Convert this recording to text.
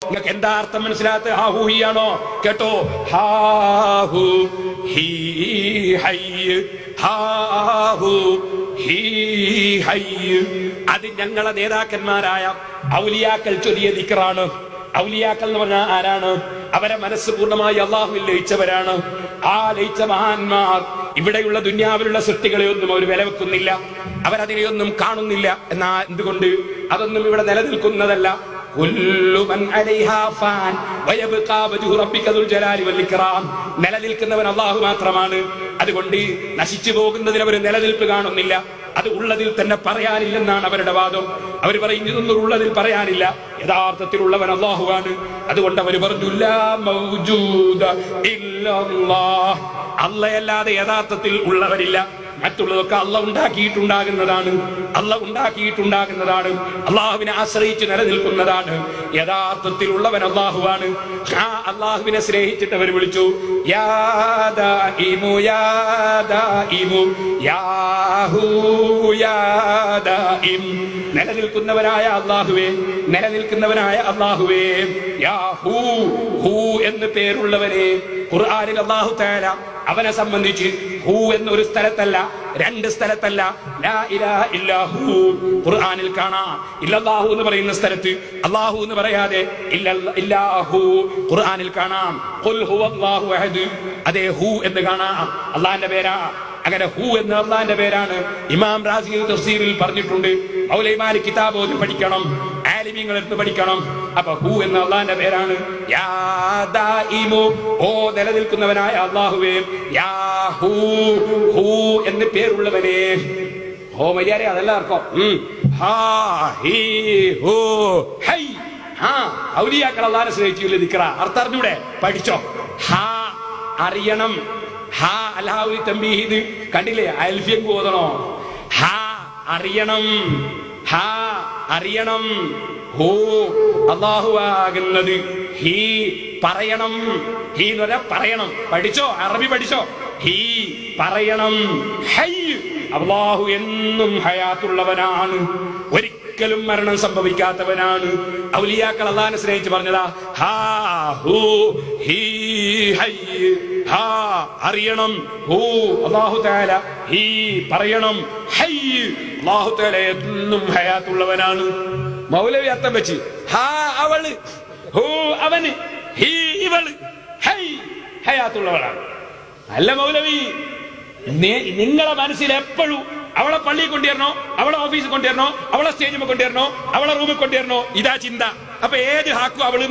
നിങ്ങൾക്ക് എന്താ അർത്ഥം മനസ്സിലാത്ത? ഹാ ഹു ഹി ആണോ? കേട്ടോ, ഹാ ഹു ഹി ഹൈ, ഹാ ഹു ഹി ഹൈ. അത് ഞങ്ങളെ നേതാക്കന്മാരായ ഔലിയാക്കൾ ചൊല്ലിയ ദിക്റാണ്. ഔലിയാക്കൾ എന്ന് പറഞ്ഞാൽ ആരാണ്? അവരെ മനസ്സ് പൂർണ്ണമായി അള്ളാഹുവിൽ ലയിച്ചവരാണ്. ആ ലയിച്ച മഹാന്മാർ ഇവിടെയുള്ള ദുന്യാവിലുള്ള സൃഷ്ടികളെ ഒന്നും അവർ വില വെക്കുന്നില്ല, അവരതിനെയൊന്നും കാണുന്നില്ല. എന്നാ എന്തുകൊണ്ട്? അതൊന്നും ഇവിടെ നിലനിൽക്കുന്നതല്ല. നിലനിൽക്കുന്നവൻ അള്ളാഹു മാത്രമാണ്. അതുകൊണ്ട് നശിച്ചു പോകുന്നതിന് അവർ നിലനിൽപ്പ് കാണുന്നില്ല. അത് ഉള്ളതിൽ തന്നെ പറയാനില്ലെന്നാണ് അവരുടെ വാദം. അവർ പറയും ഇതൊന്നും ഉള്ളതിൽ പറയാനില്ല, യഥാർത്ഥത്തിലുള്ളവൻ അള്ളാഹുവാണ്. അതുകൊണ്ട് അവർ പറഞ്ഞു ലാ മൗജൂദ ഇല്ലല്ലാഹ്, അല്ലാഹുവല്ലാതെ യഥാർത്ഥത്തിൽ ഉള്ളവരില്ല. മറ്റുള്ളതൊക്കെ അള്ളാഹു ഉണ്ടാക്കിയിട്ടുണ്ടാകുന്നതാണ്, അള്ളാഹുവിനെ ആശ്രയിച്ച് നിലനിൽക്കുന്നതാണ്. യഥാർത്ഥത്തിലുള്ളവൻ അള്ളാഹുവാണ്. ആ അള്ളാഹുവിനെ സ്നേഹിച്ചിട്ട് അവർ വിളിച്ചു യാ ദാഇമു യാ ദാഇമു യാ ഹു യാ ദാഇം. നിലനിൽക്കുന്നവനായ അള്ളാഹുവേ, നിലനിൽക്കുന്നവനായ അള്ളാഹുവേ, യാ ഹു ഹു എന്ന് പേരുള്ളവനെ. ഖുർആനിൽ അല്ലാഹു തആല അവനെ സംബന്ധിച്ച് ഹു എന്നൊരു സ്ഥലത്തല്ല, രണ്ട് സ്ഥലത്തല്ല, ലാ ഇലാഹ ഇല്ലാഹു ഖുർആനിൽ കാണാം. ഇല്ലല്ലാഹു എന്ന് പറയുന്ന സ്ഥലത്ത് അല്ലാഹു എന്ന് പറയാതെ ഇല്ലാഹു ഖുർആനിൽ കാണാം. ഖുൽ ഹുവല്ലാഹു അഹദ്, അതേ ഹു എന്ന് കാണാം, അല്ലാഹുവിന്റെ പേരാ. അങ്ങനെ ഹു എന്ന അല്ലാഹുവിന്റെ പേരാണ്. ഇമാം റാസി തഫ്സീറിൽ പറഞ്ഞിട്ടുണ്ട്. മൗലവിമാർ കിതാബ് ഓതി പഠിക്കണം, ആലിമീങ്ങൾ എടുത്ത് പഠിക്കണം. അപ്പൊ ഹു എന്ന അല്ലാഹുവിന്റെ പേരാണ്. യാ ദാഇമു, ഓ നിലനിൽക്കുന്നവനായ അല്ലാഹുവേ, യാ ഹു ഹു എന്ന് പേരുള്ളവനെ. ഹോ മര്യാദ അതെല്ലാവർക്കും. ഹാ ഹി ഹു ഹൈ. ഔലിയാക്കൾ അല്ലാഹുവിനെ സ്നേഹിച്ചില്ല ദിക്റ. അർത്ഥം അറിഞ്ഞൂടെ? പഠിച്ചോ. ഹാ അറിയണം. ഹാ അല്ലാഹുവിനെ തംബീഹ് കണ്ടില്ലേ? അൽഫിയം ഓതണോ? ഹാ അറിയണം, ഹാ അറിയണം. ഹു അല്ലാഹു ആകുന്നത്. ഹി പറയണം. ഹി എന്ന് പറഞ്ഞാൽ പറയണം. പഠിച്ചോ, അറബി പഠിച്ചോ. ഹി പറയണം. ഹൈ, അല്ലാഹു എന്നും ഹയാത്തുള്ളവനാണ്, ഒരിക്കലും മരണം സംഭവിക്കാത്തവനാണ്. ഔലിയാക്കൾ അല്ലാഹുവിനെ സ്നേഹിച്ച് പറഞ്ഞതാ ഹാ ഹു ഹി ഹൈ. ഹാ അറിയണം, ഹു അല്ലാഹു തആല, ഹി പറയണം, ഹൈ അല്ലാഹു തആല എന്നും ഹയാത്തുള്ളവനാണ്. മൗലവി അർത്ഥം വെച്ച് ഹാ അവള്, ഹു അവന്, ഹി ഇവള്, ഹൈ ഹയാത്തുള്ളവനാണ്. അല്ല മൗലവി, നിങ്ങളെ മനസ്സിൽ എപ്പോഴും അവളെ പള്ളിയിൽ കൊണ്ടുവരണോ, അവളെ ഓഫീസിൽ കൊണ്ടുവരണോ, അവളെ സ്റ്റേജിൽ കൊണ്ടുവരണോ, അവളെ റൂമിൽ കൊണ്ടുവരണോ, ഇതാ ചിന്ത. അപ്പൊ ഏത് ഹാക്കും അവള്